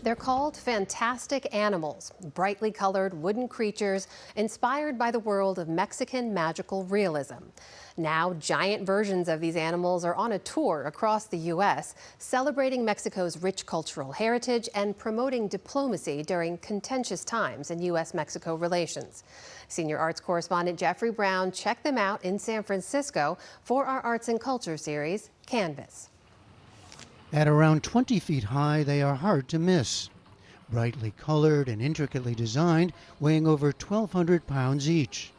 They're called fantastic animals, brightly colored wooden creatures inspired by the world of Mexican magical realism. Now, giant versions of these animals are on a tour across the U.S., celebrating Mexico's rich cultural heritage and promoting diplomacy during contentious times in U.S.-Mexico relations. Senior arts correspondent Jeffrey Brown checked them out in San Francisco for our Arts and Culture series, Canvas. At around 20 feet high, they are hard to miss. Brightly colored and intricately designed, weighing over 1,200 pounds each.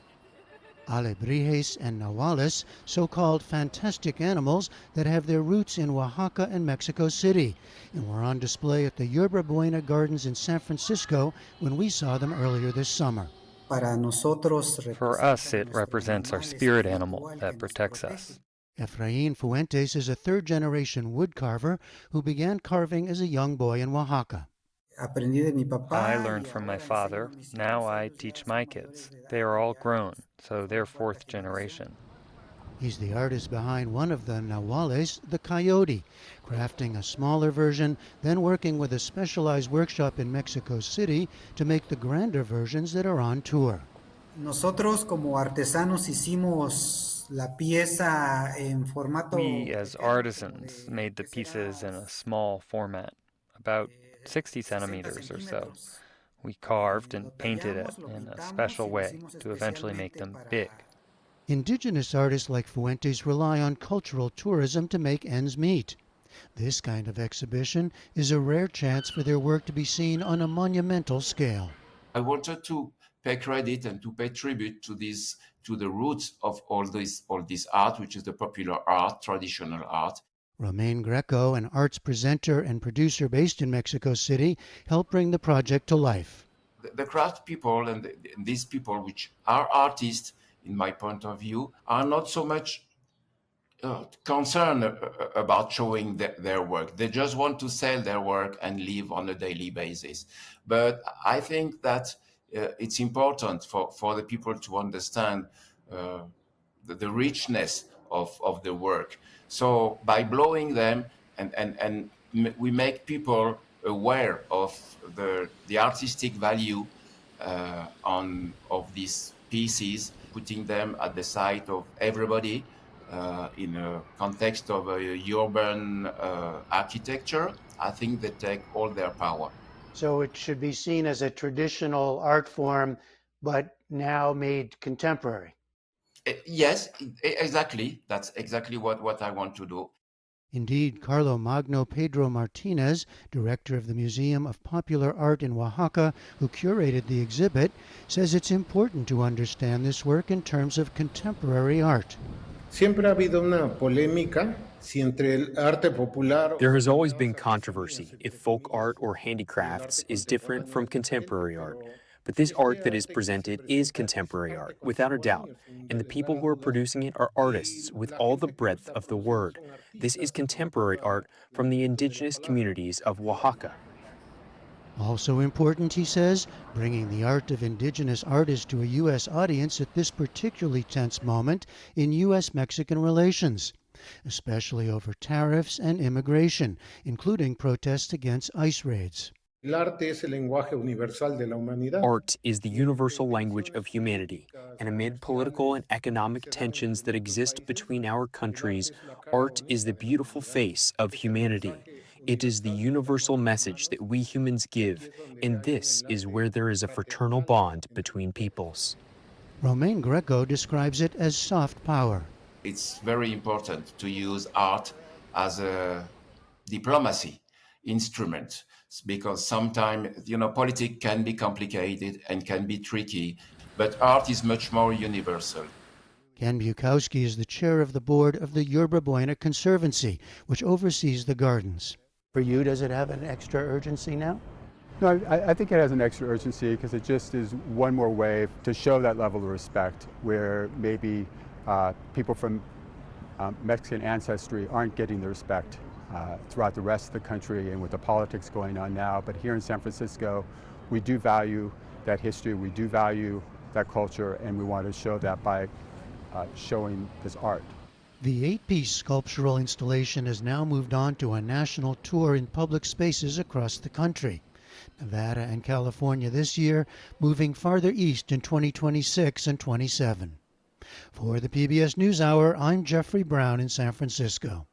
Alebrijes and nahuales, so-called fantastic animals that have their roots in Oaxaca and Mexico City, and were on display at the Yerba Buena Gardens in San Francisco when we saw them earlier this summer. For us, it represents our spirit animal that protects us. Efrain Fuentes is a third-generation woodcarver who began carving as a young boy in Oaxaca. I learned from my father. Now I teach my kids. They are all grown, so they're fourth generation. He's the artist behind one of the nahuales, the coyote, crafting a smaller version, then working with a specialized workshop in Mexico City to make the grander versions that are on tour. Nosotros como artesanos hicimos la pieza en formato. We, as artisans, made the pieces in a small format, about 60 centimeters or so. We carved and painted it in a special way to eventually make them big. Indigenous artists like Fuentes rely on cultural tourism to make ends meet. This kind of exhibition is a rare chance for their work to be seen on a monumental scale. I wanted to pay credit and to pay tribute to the roots of all this art, which is the popular art, traditional art. Romain Greco, an arts presenter and producer based in Mexico City, helped bring the project to life. The craft people and these people, which are artists, in my point of view, are not so much concerned about showing their work. They just want to sell their work and live on a daily basis. But I think that it's important for the people to understand the richness of the work. So by blowing them and we make people aware of the artistic value of these pieces, putting them at the sight of everybody in a context of a urban architecture, I think they take all their power. So it should be seen as a traditional art form, but now made contemporary. Yes, exactly. That's exactly what I want to do. Indeed, Carlo Magno Pedro Martinez, director of the Museum of Popular Art in Oaxaca, who curated the exhibit, says it's important to understand this work in terms of contemporary art. Siempre ha habido una polémica si entre el arte popular. There has always been controversy if folk art or handicrafts is different from contemporary art. But this art that is presented is contemporary art, without a doubt, and the people who are producing it are artists with all the breadth of the word. This is contemporary art from the indigenous communities of Oaxaca. Also important, he says, bringing the art of indigenous artists to a U.S. audience at this particularly tense moment in U.S.-Mexican relations, especially over tariffs and immigration, including protests against ICE raids. Art is the universal language of humanity, and amid political and economic tensions that exist between our countries, art is the beautiful face of humanity. It is the universal message that we humans give, and this is where there is a fraternal bond between peoples. Romain Greco describes it as soft power. It's very important to use art as a diplomacy instrument, because sometimes, politics can be complicated and can be tricky, but art is much more universal. Ken Bukowski is the chair of the board of the Yerba Buena Conservancy, which oversees the gardens. For you, does it have an extra urgency now? No, I think it has an extra urgency because it just is one more way to show that level of respect where maybe people from Mexican ancestry aren't getting the respect throughout the rest of the country and with the politics going on now. But here in San Francisco, we do value that history, we do value that culture, and we want to show that by showing this art. The 8-piece sculptural installation has now moved on to a national tour in public spaces across the country. Nevada and California this year, moving farther east in 2026 and 27. For the PBS NewsHour, I'm Jeffrey Brown in San Francisco.